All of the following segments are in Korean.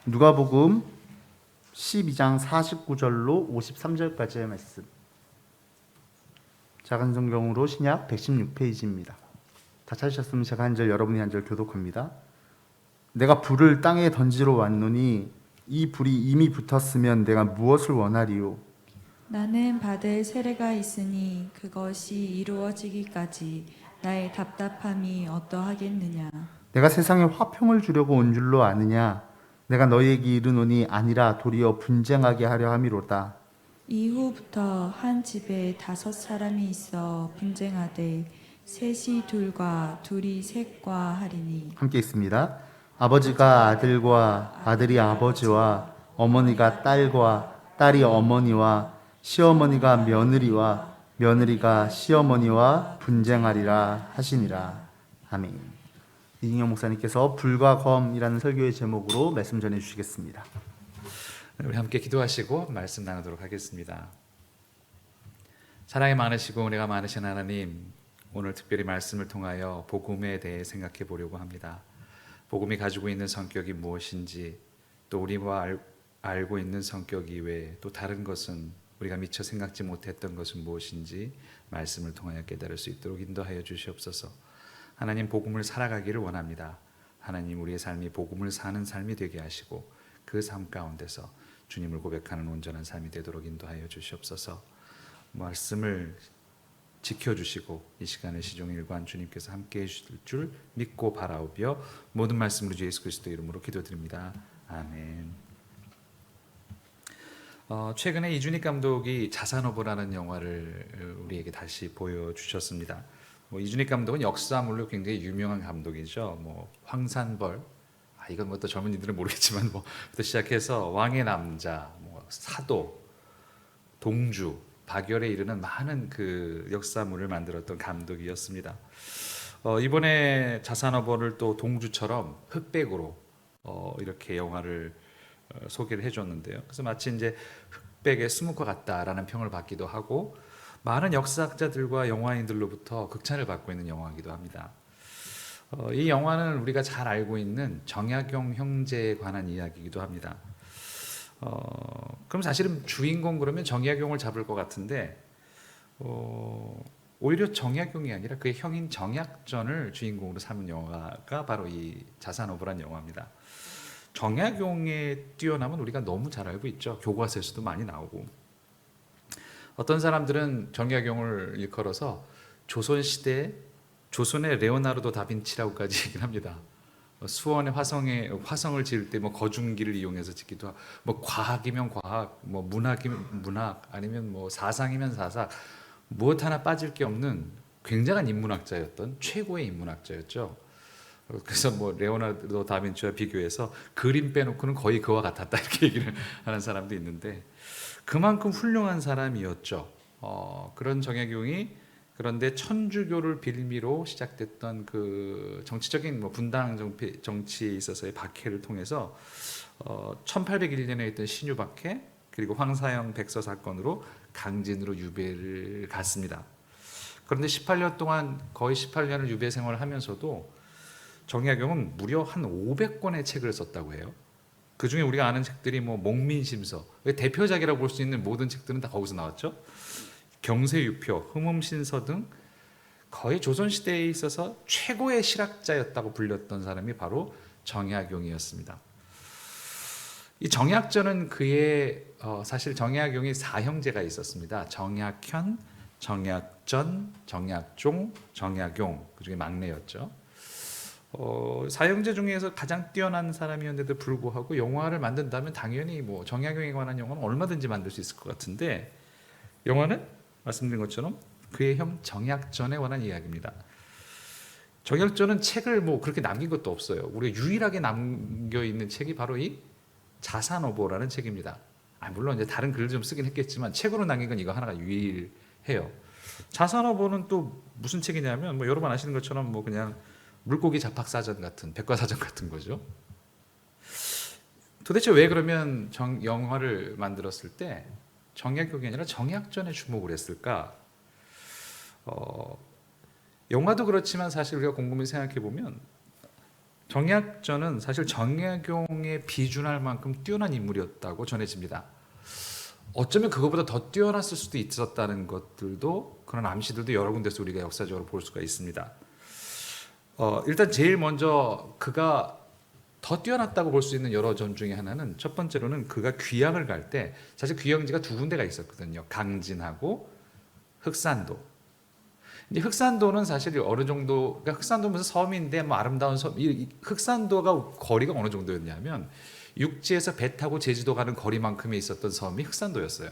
누가복음 12장 49절로 53절까지의 말씀. 작은 성경으로 신약 116페이지입니다. 다 찾으셨으면 제가 한 절, 여러분이 한 절 교독합니다. 내가 불을 땅에 던지러 왔노니 이 불이 이미 붙었으면 내가 무엇을 원하리요? 나는 받을 세례가 있으니 그것이 이루어지기까지 나의 답답함이 어떠하겠느냐. 내가 세상에 화평을 주려고 온 줄로 아느냐? 내가 너희에게 이르노니 아니라 도리어 분쟁하게 하려 함이로다. 이후부터 한 집에 5사람이 있어 분쟁하되 셋이 둘과 둘이 셋과 하리니. 함께 있습니다. 아버지가 아들과 아들이 아버지와 어머니가 딸과 딸이 어머니와 시어머니가 며느리와 며느리가 시어머니와 분쟁하리라 하시니라. 아멘. 이진영 목사님께서 불과 검이라는 설교의 제목으로 말씀 전해 주시겠습니다. 우리 함께 기도하시고 말씀 나누도록 하겠습니다. 사랑이 많으시고 은혜가 많으신 하나님, 오늘 특별히 말씀을 통하여 복음에 대해 생각해 보려고 합니다. 복음이 가지고 있는 성격이 무엇인지, 또 우리와 알고 있는 성격 이외에 또 다른 것은, 우리가 미처 생각지 못했던 것은 무엇인지 말씀을 통하여 깨달을 수 있도록 인도하여 주시옵소서. 하나님, 복음을 살아가기를 원합니다. 하나님, 우리의 삶이 복음을 사는 삶이 되게 하시고 그 삶 가운데서 주님을 고백하는 온전한 삶이 되도록 인도하여 주시옵소서. 말씀을 지켜주시고 이 시간에 시종일관 주님께서 함께해 주실 줄 믿고 바라오며 모든 말씀으로 주 예수 그리스도 이름으로 기도드립니다. 아멘. 최근에 이준익 감독이 자산어보라는 영화를 우리에게 다시 보여주셨습니다. 이준익 감독은 역사물로 굉장히 유명한 감독이죠. 황산벌, 이건 또 젊은이들은 모르겠지만 부터 시작해서 왕의 남자, 사도, 동주, 박열에 이르는 많은 그 역사물을 만들었던 감독이었습니다. 이번에 자산어보를 또 동주처럼 흑백으로 이렇게 영화를 소개를 해줬는데요. 그래서 마치 이제 흑백의 스모커 같다라는 평을 받기도 하고 많은 역사학자들과 영화인들로부터 극찬을 받고 있는 영화이기도 합니다. 이 영화는 우리가 잘 알고 있는 정약용 형제에 관한 이야기이기도 합니다. 그럼 사실은 주인공 그러면 정약용을 잡을 것 같은데 오히려 정약용이 아니라 그의 형인 정약전을 주인공으로 삼은 영화가 바로 이 자산어보란 영화입니다. 정약용의 뛰어남은 우리가 너무 잘 알고 있죠. 교과서에서도 많이 나오고, 어떤 사람들은 정약용을 일컬어서 조선시대 조선의 레오나르도 다빈치라고까지 얘기를 합니다. 수원의 화성을 지을 때 거중기를 이용해서 짓기도 하고, 과학이면 과학, 문학이면 문학, 아니면 사상이면 사상, 무엇 하나 빠질 게 없는 굉장한 인문학자였던 최고의 인문학자였죠. 그래서 레오나르도 다빈치와 비교해서 그림 빼놓고는 거의 그와 같았다 이렇게 얘기를 하는 사람도 있는데, 그만큼 훌륭한 사람이었죠. 그런 정약용이, 그런데 천주교를 빌미로 시작됐던 그 정치적인 분당 정치에 있어서의 박해를 통해서 1801년에 있던 신유 박해, 그리고 황사형 백서 사건으로 강진으로 유배를 갔습니다. 그런데 18년 동안, 거의 18년을 유배 생활을 하면서도 정약용은 무려 한 500권의 책을 썼다고 해요. 그 중에 우리가 아는 책들이 목민심서, 대표작이라고 볼 수 있는 모든 책들은 다 거기서 나왔죠. 경세유표, 흠음신서 등 거의 조선시대에 있어서 최고의 실학자였다고 불렸던 사람이 바로 정약용이었습니다. 이 정약전은 그의 사실 정약용이 4형제가 있었습니다. 정약현, 정약전, 정약종, 정약용, 그중에 막내였죠. 4형제 중에서 가장 뛰어난 사람이었는데도 불구하고 영화를 만든다면 당연히 정약용에 관한 영화는 얼마든지 만들 수 있을 것 같은데, 영화는 말씀드린 것처럼 그의 형 정약전에 관한 이야기입니다. 정약전은 책을 그렇게 남긴 것도 없어요. 우리가 유일하게 남겨있는 책이 바로 이 자산어보라는 책입니다. 물론 이제 다른 글을 좀 쓰긴 했겠지만 책으로 남긴 건 이거 하나가 유일해요. 자산어보는 또 무슨 책이냐면 여러분 아시는 것처럼 그냥 물고기 잡학사전 같은, 백과사전 같은 거죠. 도대체 왜 그러면 영화를 만들었을 때 정약용이 아니라 정약전에 주목을 했을까? 영화도 그렇지만 사실 우리가 곰곰이 생각해 보면 정약전은 사실 정약용에 비준할 만큼 뛰어난 인물이었다고 전해집니다. 어쩌면 그거보다 더 뛰어났을 수도 있었다는 것들도, 그런 암시들도 여러 군데서 우리가 역사적으로 볼 수가 있습니다. 일단 제일 먼저 그가 더 뛰어났다고 볼 수 있는 여러 점 중에 하나는, 첫 번째로는 그가 귀양을 갈 때 사실 귀양지가 두 군데가 있었거든요. 강진하고 흑산도. 이제 흑산도는 사실 어느 정도, 그러니까 흑산도 무슨 섬인데 뭐 아름다운 섬, 이 흑산도가 거리가 어느 정도였냐면 육지에서 배 타고 제주도 가는 거리만큼에 있었던 섬이 흑산도였어요.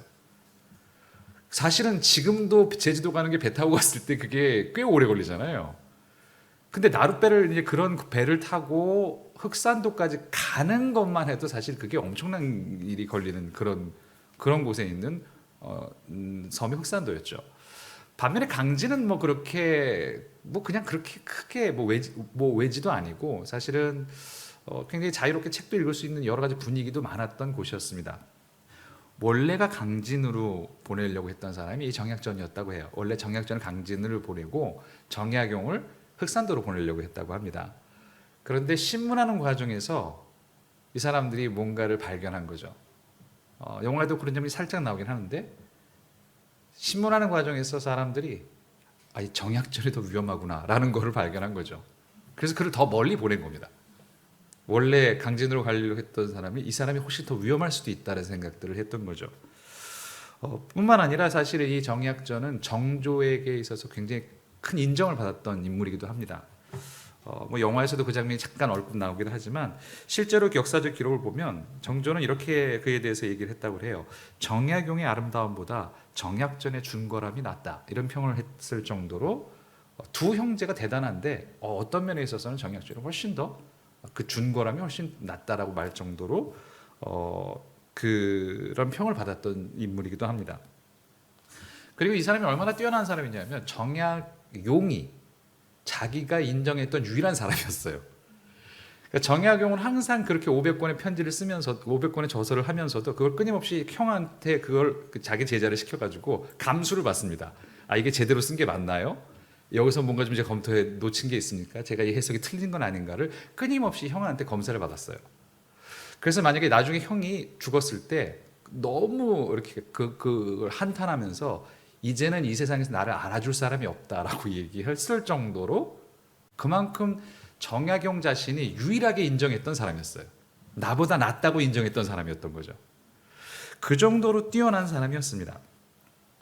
사실은 지금도 제주도 가는 게 배 타고 갔을 때 그게 꽤 오래 걸리잖아요. 근데 나룻배를, 이제 그런 배를 타고 흑산도까지 가는 것만 해도 사실 그게 엄청난 일이 걸리는 그런 곳에 있는 섬이 흑산도였죠. 반면에 강진은 뭐 그렇게 뭐 그냥 그렇게 크게 뭐 외지도 아니고 사실은 굉장히 자유롭게 책도 읽을 수 있는 여러 가지 분위기도 많았던 곳이었습니다. 원래가 강진으로 보내려고 했던 사람이 이 정약전이었다고 해요. 원래 정약전을 강진으로 보내고 정약용을 흑산도로 보내려고 했다고 합니다. 그런데 신문하는 과정에서 이 사람들이 뭔가를 발견한 거죠. 영화에도 그런 점이 살짝 나오긴 하는데, 신문하는 과정에서 사람들이 이 정약전이 더 위험하구나라는 것을 발견한 거죠. 그래서 그를 더 멀리 보낸 겁니다. 원래 강진으로 가려고 했던 사람이 이 사람이 훨씬 더 위험할 수도 있다는 생각들을 했던 거죠. 뿐만 아니라 사실 이 정약전은 정조에게 있어서 굉장히 큰 인정을 받았던 인물이기도 합니다. 뭐 영화에서도 그 장면이 잠깐 얼핏 나오기도 하지만 실제로 역사적 기록을 보면 정조는 이렇게 그에 대해서 얘기를 했다고 해요. 정약용의 아름다움보다 정약전의 준거람이 낫다, 이런 평을 했을 정도로 두 형제가 대단한데 어떤 면에 있어서는 정약전이 훨씬 더 그 준거람이 훨씬 낫다라고 말 정도로 그런 평을 받았던 인물이기도 합니다. 그리고 이 사람이 얼마나 뛰어난 사람이냐면 정약용이 자기가 인정했던 유일한 사람이었어요. 그러니까 정약용은 항상 그렇게 500권의 편지를 쓰면서 500권의 저서를 하면서도 그걸 끊임없이 형한테 그걸 자기 제자를 시켜가지고 감수를 받습니다. 이게 제대로 쓴 게 맞나요? 여기서 뭔가 좀 제가 검토해 놓친 게 있습니까? 제가 이 해석이 틀린 건 아닌가를 끊임없이 형한테 검사를 받았어요. 그래서 만약에 나중에 형이 죽었을 때 너무 이렇게 그걸 한탄하면서 이제는 이 세상에서 나를 알아줄 사람이 없다라고 얘기했을 정도로 그만큼 정약용 자신이 유일하게 인정했던 사람이었어요. 나보다 낫다고 인정했던 사람이었던 거죠. 그 정도로 뛰어난 사람이었습니다.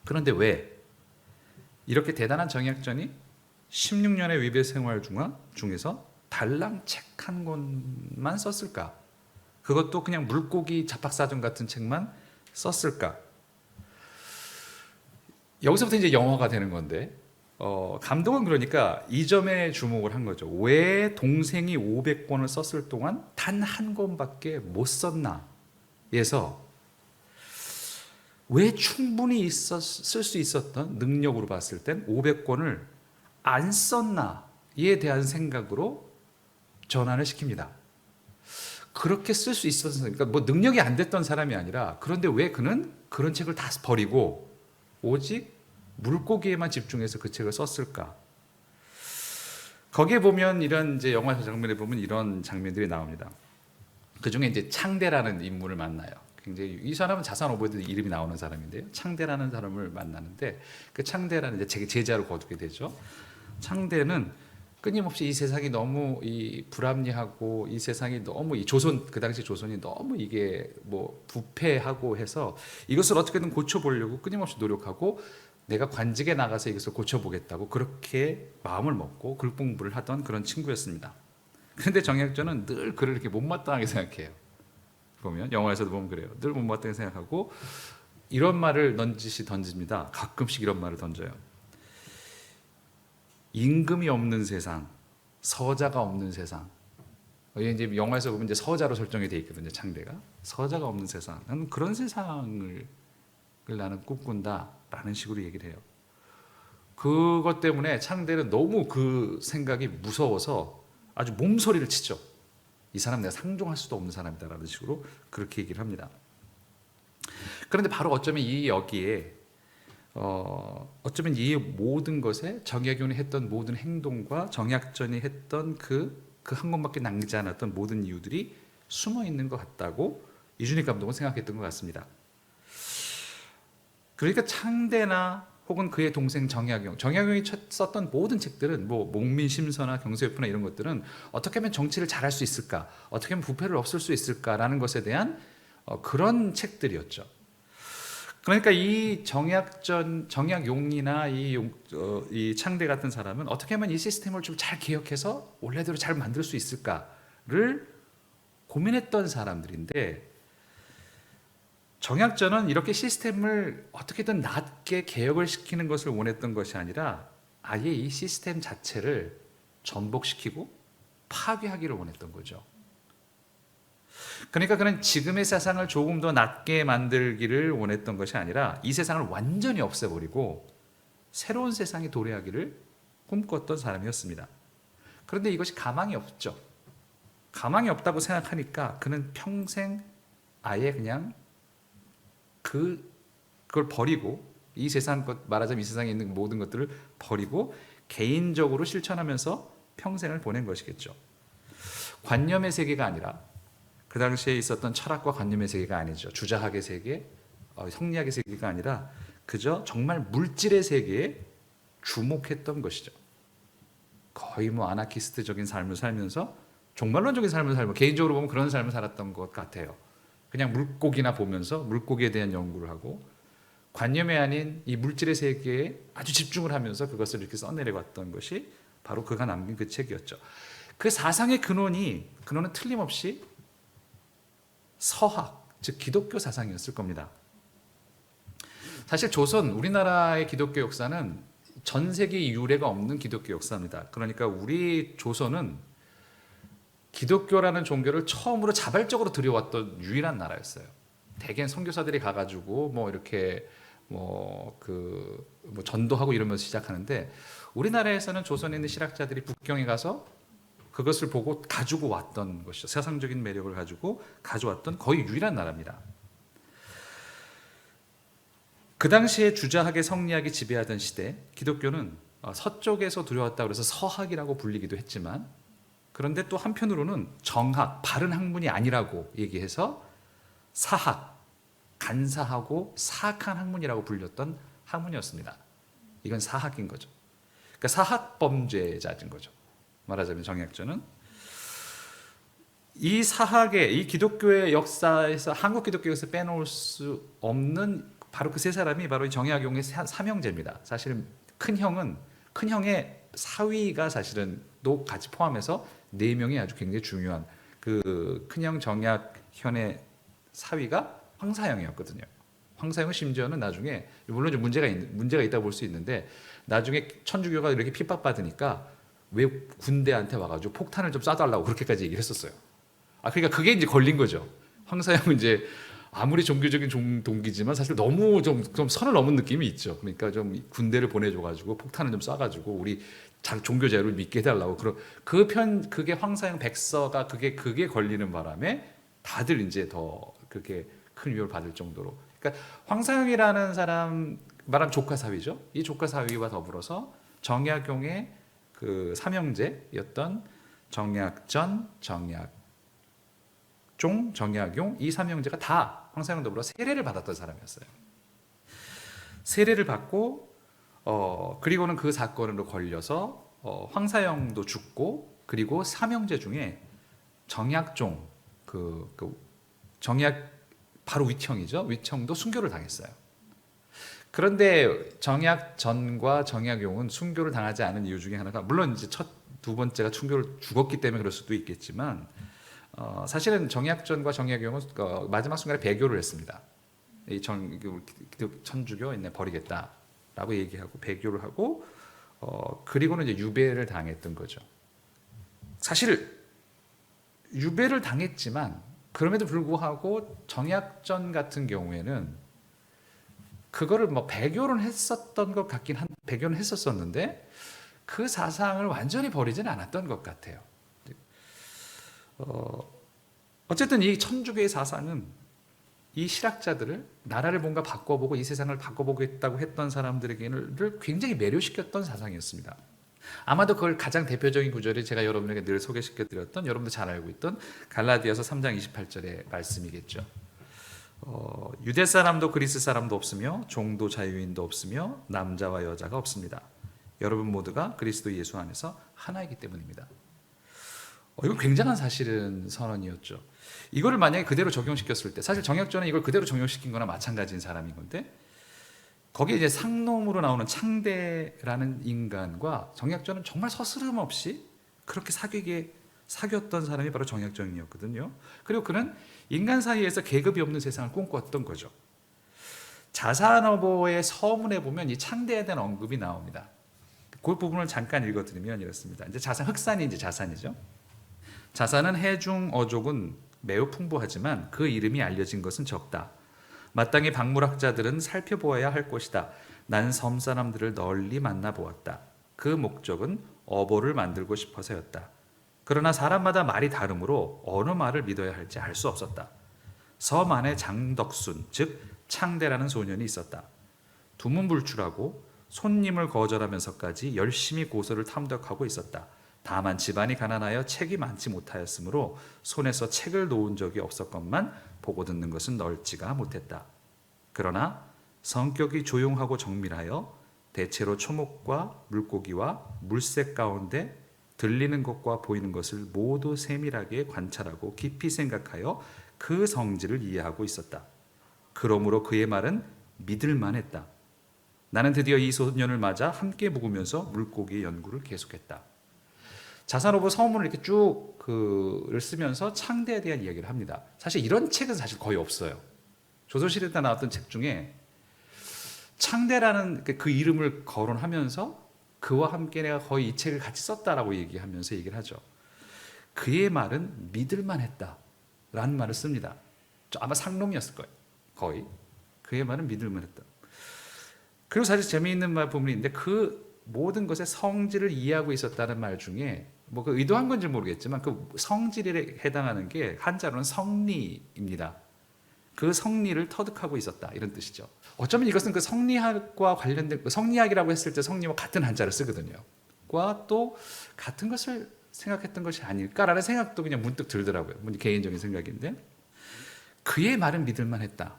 그런데 왜 이렇게 대단한 정약전이 16년의 위배 생활 중에서 달랑 책 한 권만 썼을까? 그것도 그냥 물고기 잡학사전 같은 책만 썼을까? 여기서부터 이제 영화가 되는 건데, 감독은 그러니까 이 점에 주목을 한 거죠. 왜 동생이 500권을 썼을 동안 단 한 권밖에 못 썼나? 에서 왜 충분히 쓸 수 있었던 능력으로 봤을 땐 500권을 안 썼나에 대한 생각으로 전환을 시킵니다. 그렇게 쓸 수 있었으니까, 그러니까 뭐 능력이 안 됐던 사람이 아니라, 그런데 왜 그는 그런 책을 다 버리고 오직 물고기에만 집중해서 그 책을 썼을까? 거기에 보면 이런 이제 영화 장면에 보면 이런 장면들이 나옵니다. 그 중에 이제 창대라는 인물을 만나요. 굉장히 이 사람은 자산 오버드 이름이 나오는 사람인데요. 창대라는 사람을 만나는데 그 창대라는 이제 제자로 거두게 되죠. 창대는 끊임없이 이 세상이 너무 이 불합리하고 이 세상이 너무 이 조선, 그 당시 조선이 너무 이게 뭐 부패하고 해서 이것을 어떻게든 고쳐보려고 끊임없이 노력하고 내가 관직에 나가서 이것을 고쳐보겠다고 그렇게 마음을 먹고 글 공부를 하던 그런 친구였습니다. 그런데 정약전은 늘 그를 이렇게 못마땅하게 생각해요. 보면 영화에서도 보면 그래요. 늘 못마땅하게 생각하고 이런 말을 던집니다. 가끔씩 이런 말을 던져요. 임금이 없는 세상, 서자가 없는 세상. 이제 영화에서 보면 이제 서자로 설정이 돼 있거든요. 창대가 서자가 없는 세상. 나는 그런 세상을 나는 꿈꾼다라는 식으로 얘기를 해요. 그것 때문에 창대는 너무 그 생각이 무서워서 아주 몸소리를 치죠. 이 사람 내가 상종할 수도 없는 사람이다라는 식으로 그렇게 얘기를 합니다. 그런데 바로 어쩌면 여기에 어쩌면 이 모든 것에 정약용이 했던 모든 행동과 정약전이 했던 그 그 한 권밖에 남기지 않았던 모든 이유들이 숨어 있는 것 같다고 이준익 감독은 생각했던 것 같습니다. 그러니까 창대나 혹은 그의 동생 정약용이 썼던 모든 책들은 뭐 목민심서나 경세효표나 이런 것들은 어떻게 하면 정치를 잘할 수 있을까, 어떻게 하면 부패를 없앨 수 있을까라는 것에 대한 그런 책들이었죠. 그러니까 이 정약용이나 이 창대 같은 사람은 어떻게 하면 이 시스템을 좀 잘 개혁해서 원래대로 잘 만들 수 있을까를 고민했던 사람들인데, 정약전은 이렇게 시스템을 어떻게든 낮게 개혁을 시키는 것을 원했던 것이 아니라 아예 이 시스템 자체를 전복시키고 파괴하기를 원했던 거죠. 그러니까 그는 지금의 세상을 조금 더 낮게 만들기를 원했던 것이 아니라 이 세상을 완전히 없애버리고 새로운 세상이 도래하기를 꿈꿨던 사람이었습니다. 그런데 이것이 가망이 없죠. 가망이 없다고 생각하니까 그는 평생 아예 그냥 그걸 버리고, 이 세상 것, 말하자면 이 세상에 있는 모든 것들을 버리고 개인적으로 실천하면서 평생을 보낸 것이겠죠. 관념의 세계가 아니라, 그 당시에 있었던 철학과 관념의 세계가 아니죠. 주자학의 세계, 성리학의 세계가 아니라 그저 정말 물질의 세계에 주목했던 것이죠. 거의 뭐 아나키스트적인 삶을 살면서, 종말론적인 삶을 살고, 개인적으로 보면 그런 삶을 살았던 것 같아요. 그냥 물고기나 보면서 물고기에 대한 연구를 하고 관념이 아닌 이 물질의 세계에 아주 집중을 하면서 그것을 이렇게 써내려갔던 것이 바로 그가 남긴 그 책이었죠. 그 사상의 근원은 틀림없이 서학, 즉 기독교 사상이었을 겁니다. 사실 우리나라의 기독교 역사는 전 세계 유례가 없는 기독교 역사입니다. 그러니까 우리 조선은 기독교라는 종교를 처음으로 자발적으로 들여왔던 유일한 나라였어요. 대개 선교사들이 가가지고 이렇게 전도하고 이러면서 시작하는데, 우리나라에서는 조선에 있는 신학자들이 북경에 가서 그것을 보고 가지고 왔던 것이죠. 세상적인 매력을 가지고 가져왔던 거의 유일한 나라입니다. 그 당시에 주자학의 성리학이 지배하던 시대, 기독교는 서쪽에서 들여왔다고 해서 서학이라고 불리기도 했지만, 그런데 또 한편으로는 정학, 바른 학문이 아니라고 얘기해서 사학, 간사하고 사악한 학문이라고 불렸던 학문이었습니다. 이건 사학인 거죠. 그러니까 사학 범죄자인 거죠. 말하자면 정약전은 이 사학의, 이 기독교의 역사에서, 한국 기독교에서 빼놓을 수 없는 바로 그 세 사람이 바로 이 정약용의 삼형제입니다. 사실은 큰 형의 사위가 사실은 또 같이 포함해서 4명이 아주 굉장히 중요한, 그 큰형 정약현의 사위가 황사영이었거든요. 황사영은 심지어는 나중에, 물론 좀 문제가 있다고 볼 수 있는데, 나중에 천주교가 이렇게 핍박받으니까 왜 군대한테 와가지고 폭탄을 좀 쏴달라고 그렇게까지 얘기를 했었어요. 그러니까 그게 이제 걸린 거죠. 황사영은 이제 아무리 종교적인 동기지만 사실 너무 좀 선을 넘은 느낌이 있죠. 그러니까 좀 군대를 보내줘가지고 폭탄을 좀 쏴가지고 우리 종교 자유를 믿게 해달라고. 그게 황사영 백서가 그게 걸리는 바람에 다들 이제 더 그렇게 큰 위협을 받을 정도로. 그러니까 황사영이라는 사람 말하면 조카 사위죠. 이 조카 사위와 더불어서 정약용의 그 삼형제였던 정약전, 정약종, 정약용, 이 삼형제가 다 황사영 더불어 세례를 받았던 사람이었어요. 세례를 받고 그리고는 그 사건으로 걸려서 황사영도 죽고, 그리고 삼형제 중에 정약종, 정약 바로 위청이죠. 위청도 순교를 당했어요. 그런데 정약전과 정약용은 순교를 당하지 않은 이유 중에 하나가, 물론 이제 두 번째가 순교를 죽었기 때문에 그럴 수도 있겠지만, 사실은 정약전과 정약용은 마지막 순간에 배교를 했습니다. 이 천주교 버리겠다라고 얘기하고 배교를 하고, 그리고는 이제 유배를 당했던 거죠. 사실 유배를 당했지만 그럼에도 불구하고 정약전 같은 경우에는 그거를 배교는 했었던 것 같긴 배교는 했었었는데 그 사상을 완전히 버리지는 않았던 것 같아요. 어쨌든 이 천주교의 사상은 이 실학자들을, 나라를 뭔가 바꿔보고 이 세상을 바꿔보겠다고 했던 사람들에게는 굉장히 매료시켰던 사상이었습니다. 아마도 그걸 가장 대표적인 구절이 제가 여러분에게 늘 소개시켜드렸던, 여러분도 잘 알고 있던 갈라디아서 3장 28절의 말씀이겠죠. 유대 사람도 그리스 사람도 없으며 종도 자유인도 없으며 남자와 여자가 없습니다. 여러분 모두가 그리스도 예수 안에서 하나이기 때문입니다. 이건 굉장한 사실은 선언이었죠. 이거를 만약에 그대로 적용시켰을 때, 사실 정약전은 이걸 그대로 적용시킨 거나 마찬가지인 사람인 건데, 거기에 이제 상놈으로 나오는 창대라는 인간과 정약전은 정말 서스름 없이 그렇게 사귀었던 사람이 바로 정약전이었거든요. 그리고 그는 인간 사이에서 계급이 없는 세상을 꿈꿨던 거죠. 자산어보의 서문에 보면 이 창대에 대한 언급이 나옵니다. 그 부분을 잠깐 읽어드리면 이렇습니다. 이제 흑산이 이제 자산이죠. 자산은 해중 어족은 매우 풍부하지만 그 이름이 알려진 것은 적다. 마땅히 박물학자들은 살펴보아야 할 것이다. 난 섬 사람들을 널리 만나보았다. 그 목적은 어보를 만들고 싶어서였다. 그러나 사람마다 말이 다르므로 어느 말을 믿어야 할지 알 수 없었다. 섬 안에 장덕순, 즉 창대라는 소년이 있었다. 두문불출하고 손님을 거절하면서까지 열심히 고서를 탐독하고 있었다. 다만 집안이 가난하여 책이 많지 못하였으므로 손에서 책을 놓은 적이 없었건만 보고 듣는 것은 넓지가 못했다. 그러나 성격이 조용하고 정밀하여 대체로 초목과 물고기와 물색 가운데 들리는 것과 보이는 것을 모두 세밀하게 관찰하고 깊이 생각하여 그 성질을 이해하고 있었다. 그러므로 그의 말은 믿을만했다. 나는 드디어 이 소년을 맞아 함께 묵으면서 물고기의 연구를 계속했다. 자산어보 서문을 이렇게 쭉 그를 쓰면서 창대에 대한 이야기를 합니다. 사실 이런 책은 사실 거의 없어요. 조선시대 나왔던 책 중에 창대라는 그 이름을 거론하면서 그와 함께 내가 거의 이 책을 같이 썼다라고 얘기하면서 얘기를 하죠. 그의 말은 믿을만했다라는 말을 씁니다. 아마 상놈이었을 거예요. 거의. 그의 말은 믿을만했다. 그리고 사실 재미있는 말 부분이 있는데 그 모든 것의 성질을 이해하고 있었다는 말 중에 뭐 그 의도한 건지 모르겠지만 그 성질에 해당하는 게 한자로는 성리입니다. 그 성리를 터득하고 있었다 이런 뜻이죠. 어쩌면 이것은 그 성리학과 관련된 성리학이라고 했을 때 성리와 같은 한자를 쓰거든요. 과 또 같은 것을 생각했던 것이 아닐까라는 생각도 그냥 문득 들더라고요. 개인적인 생각인데 그의 말은 믿을만했다.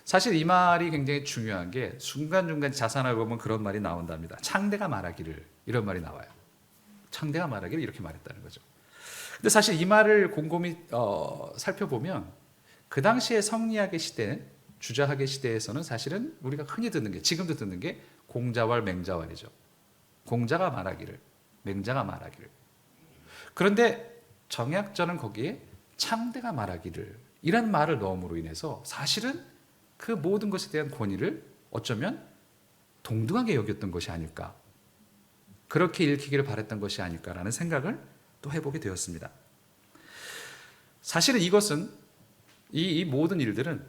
사실 이 말이 굉장히 중요한 게 중간중간 자산을 보면 그런 말이 나온답니다. 창대가 말하기를 이런 말이 나와요. 창대가 말하기를 이렇게 말했다는 거죠. 근데 사실 이 말을 곰곰이 살펴보면 그 당시의 성리학의 시대, 주자학의 시대에서는 사실은 우리가 흔히 듣는 게 지금도 듣는 게 공자왈 맹자왈이죠. 공자가 말하기를, 맹자가 말하기를. 그런데 정약전은 거기에 창대가 말하기를 이런 말을 넣음으로 인해서 사실은 그 모든 것에 대한 권위를 어쩌면 동등하게 여겼던 것이 아닐까. 그렇게 읽히기를 바랬던 것이 아닐까라는 생각을 또 해보게 되었습니다. 사실은 이것은 이 모든 일들은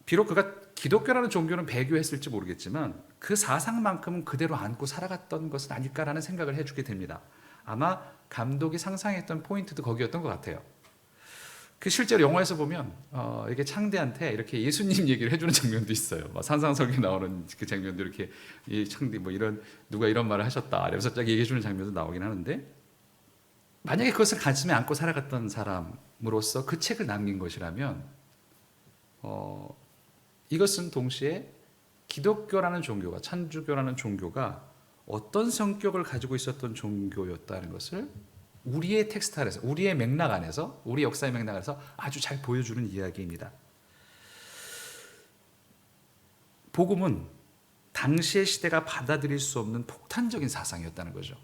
비록 그가 기독교라는 종교는 배교했을지 모르겠지만 그 사상만큼은 그대로 안고 살아갔던 것은 아닐까라는 생각을 해주게 됩니다. 아마 감독이 상상했던 포인트도 거기였던 것 같아요. 그 실제로 영화에서 보면 이렇게 창대한테 이렇게 예수님 얘기를 해주는 장면도 있어요. 산상설계 나오는 그 장면도 이렇게 이 창대 뭐 이런 누가 이런 말을 하셨다. 이러면서 딱 얘기해주는 장면도 나오긴 하는데 만약에 그것을 가슴에 안고 살아갔던 사람으로서 그 책을 남긴 것이라면 이것은 동시에 기독교라는 종교가 천주교라는 종교가 어떤 성격을 가지고 있었던 종교였다는 것을 우리의 텍스트 안에서, 우리의 맥락 안에서, 우리 역사의 맥락 안에서 아주 잘 보여주는 이야기입니다. 복음은 당시의 시대가 받아들일 수 없는 폭탄적인 사상이었다는 거죠.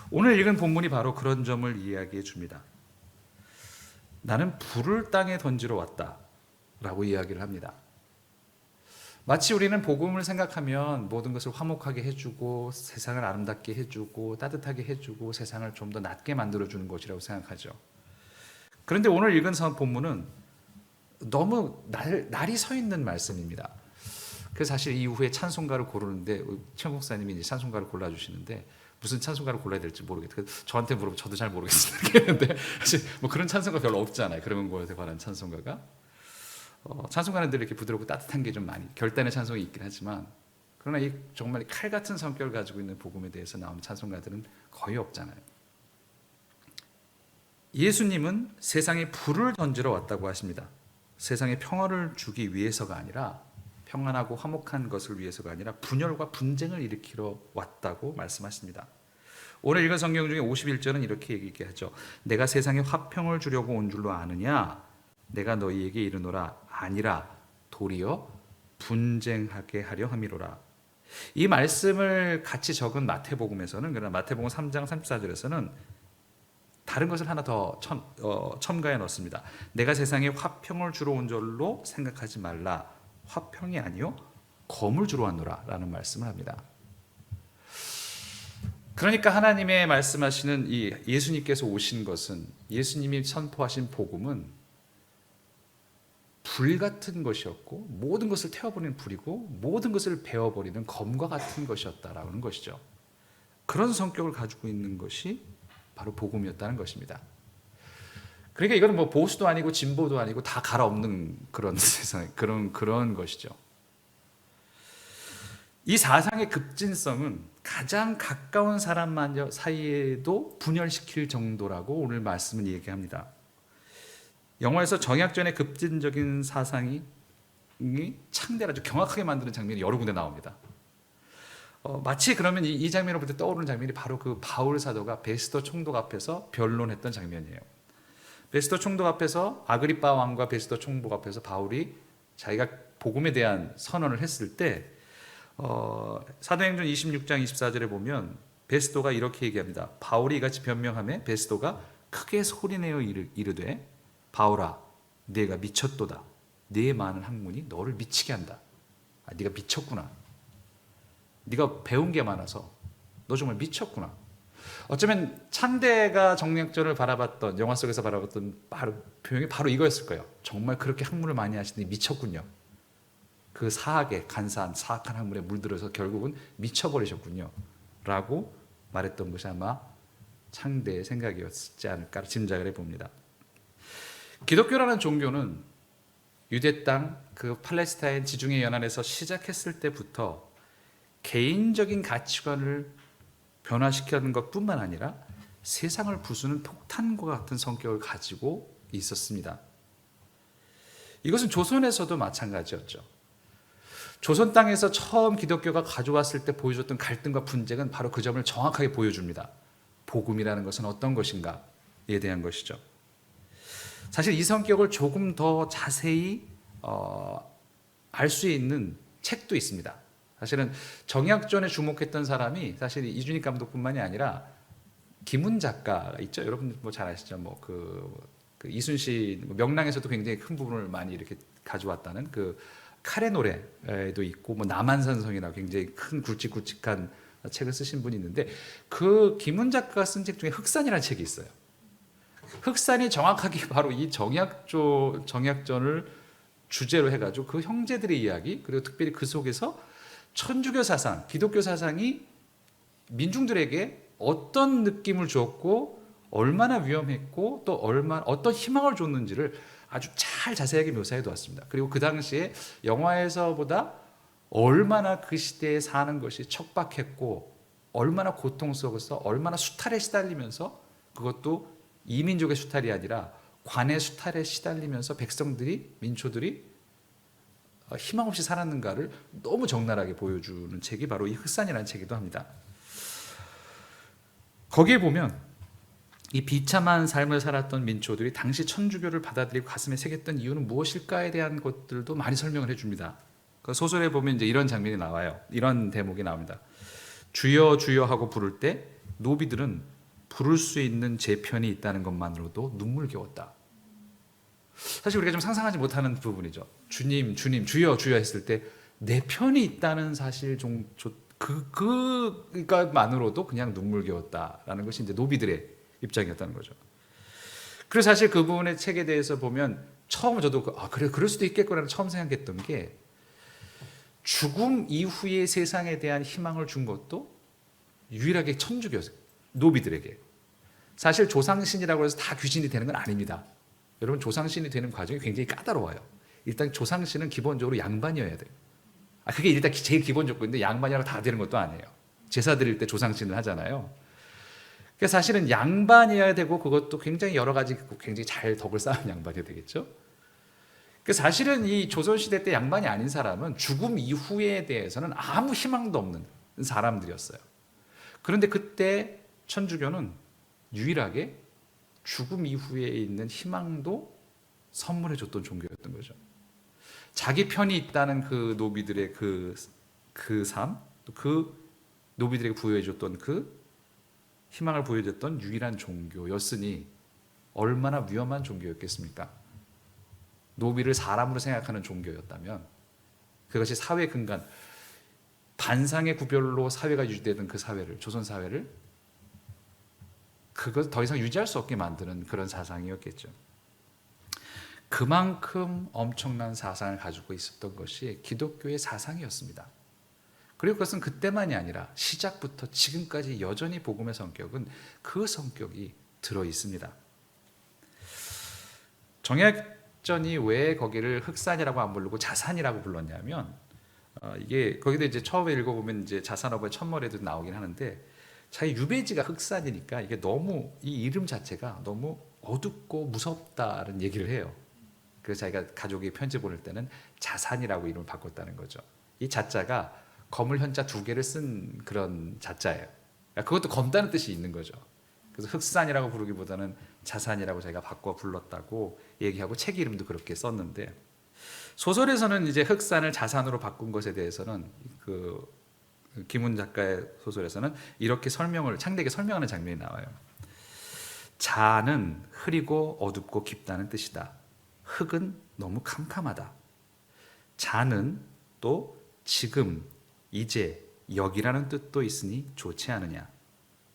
오늘 읽은 본문이 바로 그런 점을 이야기해 줍니다. 나는 불을 땅에 던지러 왔다 라고 이야기를 합니다. 마치 우리는 복음을 생각하면 모든 것을 화목하게 해주고 세상을 아름답게 해주고 따뜻하게 해주고 세상을 좀 더 낫게 만들어주는 것이라고 생각하죠. 그런데 오늘 읽은 본문은 너무 날이 서 있는 말씀입니다. 그래서 사실 이후에 찬송가를 고르는데 최 목사님이 이제 찬송가를 골라주시는데 무슨 찬송가를 골라야 될지 모르겠어요. 저한테 물어보면 저도 잘 모르겠는데 사실 뭐 그런 찬송가 별로 없잖아요. 그런 것에 관한 찬송가가. 찬송가는 늘 이렇게 부드럽고 따뜻한 게 좀 많이 결단의 찬송이 있긴 하지만 그러나 이 정말 칼 같은 성격을 가지고 있는 복음에 대해서 나오는 찬송가들은 거의 없잖아요. 예수님은 세상에 불을 던지러 왔다고 하십니다. 세상에 평화를 주기 위해서가 아니라, 평안하고 화목한 것을 위해서가 아니라 분열과 분쟁을 일으키러 왔다고 말씀하십니다. 오늘 읽은 성경 중에 51절은 이렇게 얘기하죠. 내가 세상에 화평을 주려고 온 줄로 아느냐? 내가 너희에게 이르노라. 아니라 도리어 분쟁하게 하려 함이로라. 이 말씀을 같이 적은 마태복음에서는, 그러나 마태복음 3장 34절에서는 다른 것을 하나 더 첨가해 넣습니다. 내가 세상에 화평을 주러 온 줄로 생각하지 말라. 화평이 아니요 검을 주러 왔노라 라는 말씀을 합니다. 그러니까 하나님의 말씀하시는 이 예수님께서 오신 것은, 예수님이 선포하신 복음은 불 같은 것이었고, 모든 것을 태워버리는 불이고, 모든 것을 베어버리는 검과 같은 것이었다라는 것이죠. 그런 성격을 가지고 있는 것이 바로 복음이었다는 것입니다. 그러니까 이거는 뭐 보수도 아니고 진보도 아니고 다 갈아엎는 그런 세상, 그런 것이죠. 이 사상의 급진성은 가장 가까운 사람만 사이에도 분열시킬 정도라고 오늘 말씀은 얘기합니다. 영화에서 정약전의 급진적인 사상이 창대를 아주 경악하게 만드는 장면이 여러 군데 나옵니다. 마치 그러면 이 장면을 볼 때 떠오르는 장면이 바로 그 바울 사도가 베스도 총독 앞에서 변론했던 장면이에요. 베스도 총독 앞에서, 아그리빠 왕과 베스도 총독 앞에서 바울이 자기가 복음에 대한 선언을 했을 때 사도행전 26장 24절에 보면 베스도가 이렇게 얘기합니다. 바울이 이같이 변명하며 베스도가 크게 소리내어 이르되 바울아 네가 미쳤도다. 네 많은 학문이 너를 미치게 한다. 네가 미쳤구나. 네가 배운 게 많아서 너 정말 미쳤구나. 어쩌면 창대가 정약전을 바라봤던, 영화 속에서 바라봤던 표현이 바로 이거였을 거예요. 정말 그렇게 학문을 많이 하시더니 미쳤군요. 그 사악에 간사한 사악한 학문에 물들어서 결국은 미쳐버리셨군요 라고 말했던 것이 아마 창대의 생각이었지 않을까 짐작을 해봅니다. 기독교라는 종교는 유대 땅, 그 팔레스타인 지중해 연안에서 시작했을 때부터 개인적인 가치관을 변화시키는 것뿐만 아니라 세상을 부수는 폭탄과 같은 성격을 가지고 있었습니다. 이것은 조선에서도 마찬가지였죠. 조선 땅에서 처음 기독교가 가져왔을 때 보여줬던 갈등과 분쟁은 바로 그 점을 정확하게 보여줍니다. 복음이라는 것은 어떤 것인가에 대한 것이죠. 사실 이 성격을 조금 더 자세히 알 수 있는 책도 있습니다. 사실은 정약전에 주목했던 사람이 사실 이준익 감독뿐만이 아니라 김훈 작가가 있죠. 여러분 뭐 잘 아시죠. 뭐 그 이순신 명랑에서도 굉장히 큰 부분을 많이 이렇게 가져왔다는 그 칼의 노래도 있고, 뭐 남한산성이라고 굉장히 큰 굵직굵직한 책을 쓰신 분이 있는데, 그 김훈 작가가 쓴 책 중에 흑산이라는 책이 있어요. 흑산이 정확하게 바로 이 정약전을 주제로 해가지고 그 형제들의 이야기, 그리고 특별히 그 속에서 천주교 사상, 기독교 사상이 민중들에게 어떤 느낌을 주었고 얼마나 위험했고 또 어떤 희망을 줬는지를 아주 잘 자세하게 묘사해 두었습니다. 그리고 그 당시에 영화에서보다 얼마나 그 시대에 사는 것이 척박했고 얼마나 고통스러워서 얼마나 수탈에 시달리면서, 그것도 이민족의 수탈이 아니라 관의 수탈에 시달리면서 백성들이, 민초들이 희망 없이 살았는가를 너무 적나라하게 보여주는 책이 바로 이 흑산이라는 책이기도 합니다. 거기에 보면 이 비참한 삶을 살았던 민초들이 당시 천주교를 받아들이고 가슴에 새겼던 이유는 무엇일까에 대한 것들도 많이 설명을 해줍니다. 그 소설에 보면 이제 이런 장면이 나와요. 이런 대목이 나옵니다. 주여 주여 하고 부를 때 노비들은 부를 수 있는 제 편이 있다는 것만으로도 눈물겨웠다. 사실 우리가 좀 상상하지 못하는 부분이죠. 주님, 주님, 주여, 주여 했을 때 내 편이 있다는 사실 그것만으로도 그냥 눈물겨웠다라는 것이 이제 노비들의 입장이었다는 거죠. 그래서 사실 그 부분의 책에 대해서 보면 처음 저도 그래, 그럴 수도 있겠구나 처음 생각했던 게, 죽음 이후의 세상에 대한 희망을 준 것도 유일하게 천주교였어요. 노비들에게. 사실 조상신이라고 해서 다 귀신이 되는 건 아닙니다. 여러분, 조상신이 되는 과정이 굉장히 까다로워요. 일단 조상신은 기본적으로 양반이어야 돼요. 그게 일단 제일 기본 조건인데 양반이라고 다 되는 것도 아니에요. 제사 드릴 때 조상신을 하잖아요. 그래서 사실은 양반이어야 되고 그것도 굉장히 여러 가지 굉장히 잘 덕을 쌓은 양반이 되겠죠. 그 사실은 이 조선시대 때 양반이 아닌 사람은 죽음 이후에 대해서는 아무 희망도 없는 사람들이었어요. 그런데 그때 천주교는 유일하게 죽음 이후에 있는 희망도 선물해 줬던 종교였던 거죠. 자기 편이 있다는 그 노비들의 그 삶, 또 그 노비들에게 부여해 줬던 그 희망을 보여줬던 유일한 종교였으니 얼마나 위험한 종교였겠습니까? 노비를 사람으로 생각하는 종교였다면 그것이 사회 근간, 반상의 구별로 사회가 유지되던 그 사회를, 조선 사회를 그것 더 이상 유지할 수 없게 만드는 그런 사상이었겠죠. 그만큼 엄청난 사상을 가지고 있었던 것이 기독교의 사상이었습니다. 그리고 그것은 그때만이 아니라 시작부터 지금까지 여전히 복음의 성격은 그 성격이 들어 있습니다. 정약전이 왜 거기를 흑산이라고 안 부르고 자산이라고 불렀냐면 이게 거기도 이제 처음에 읽어보면 이제 자산어부의 첫머리에도 나오긴 하는데 자기 유배지가 흑산이니까 이게 너무 이 이름 자체가 너무 어둡고 무섭다는 얘기를 해요. 그래서 자기가 가족이 편지 보낼 때는 자산이라고 이름을 바꿨다는 거죠. 이 자자가 검을 현자 두 개를 쓴 그런 자자예요. 그것도 검다는 뜻이 있는 거죠. 그래서 흑산이라고 부르기보다는 자산이라고 자기가 바꿔 불렀다고 얘기하고 책 이름도 그렇게 썼는데 소설에서는 이제 흑산을 자산으로 바꾼 것에 대해서는 그 김훈 작가의 소설에서는 이렇게 창대하게 설명하는 장면이 나와요. 자는 흐리고 어둡고 깊다는 뜻이다. 흑은 너무 캄캄하다. 자는 또 지금, 이제, 여기라는 뜻도 있으니 좋지 않으냐.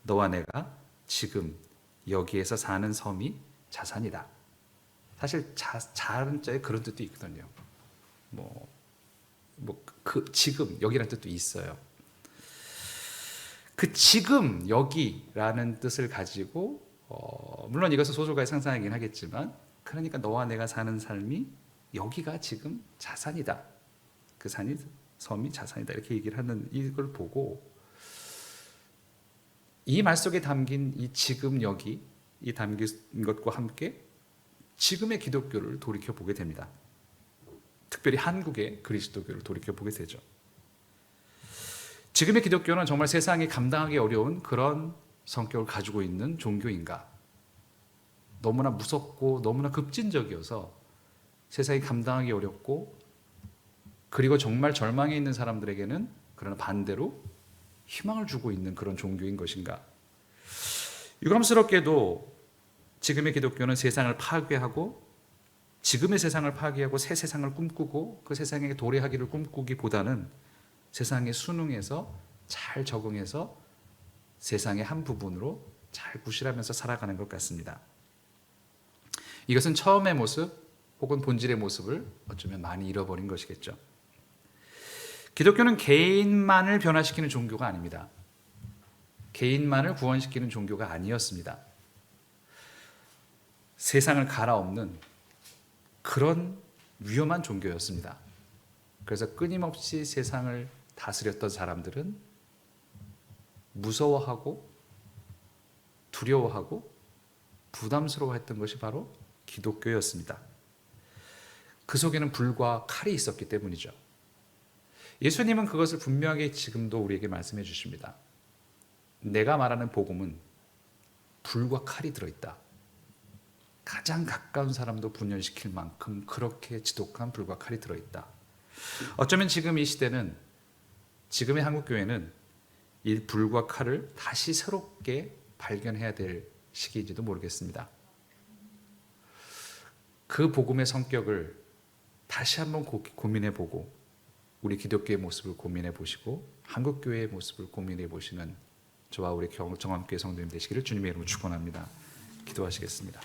너와 내가 지금 여기에서 사는 섬이 자산이다. 사실 자는 자에 그런 뜻도 있거든요. 그 지금 여기라는 뜻도 있어요. 그 지금 여기라는 뜻을 가지고 물론 이것은 소설가의 상상이긴 하겠지만 그러니까 너와 내가 사는 삶이 여기가 지금 자산이다. 그 섬이 자산이다. 이렇게 얘기를 하는 이걸 보고 이 말 속에 담긴 이 지금 여기 이 담긴 것과 함께 지금의 기독교를 돌이켜 보게 됩니다. 특별히 한국의 그리스도교를 돌이켜 보게 되죠. 지금의 기독교는 정말 세상이 감당하기 어려운 그런 성격을 가지고 있는 종교인가? 너무나 무섭고 너무나 급진적이어서 세상이 감당하기 어렵고 그리고 정말 절망에 있는 사람들에게는 그러나 반대로 희망을 주고 있는 그런 종교인 것인가? 유감스럽게도 지금의 기독교는 세상을 파괴하고 지금의 세상을 파괴하고 새 세상을 꿈꾸고 그 세상에 도래하기를 꿈꾸기보다는 세상에 순응해서 잘 적응해서 세상의 한 부분으로 잘 구실하면서 살아가는 것 같습니다. 이것은 처음의 모습 혹은 본질의 모습을 어쩌면 많이 잃어버린 것이겠죠. 기독교는 개인만을 변화시키는 종교가 아닙니다. 개인만을 구원시키는 종교가 아니었습니다. 세상을 갈아엎는 그런 위험한 종교였습니다. 그래서 끊임없이 세상을 다스렸던 사람들은 무서워하고 두려워하고 부담스러워했던 것이 바로 기독교였습니다. 그 속에는 불과 칼이 있었기 때문이죠. 예수님은 그것을 분명하게 지금도 우리에게 말씀해 주십니다. 내가 말하는 복음은 불과 칼이 들어있다. 가장 가까운 사람도 분열시킬 만큼 그렇게 지독한 불과 칼이 들어있다. 어쩌면 지금 이 시대는 지금의 한국교회는 이 불과 칼을 다시 새롭게 발견해야 될 시기인지도 모르겠습니다. 그 복음의 성격을 다시 한번 고민해 보고 우리 기독교의 모습을 고민해 보시고 한국교회의 모습을 고민해 보시는 저와 우리 정함교회 성도님 되시기를 주님의 이름으로 축원합니다. 기도하시겠습니다.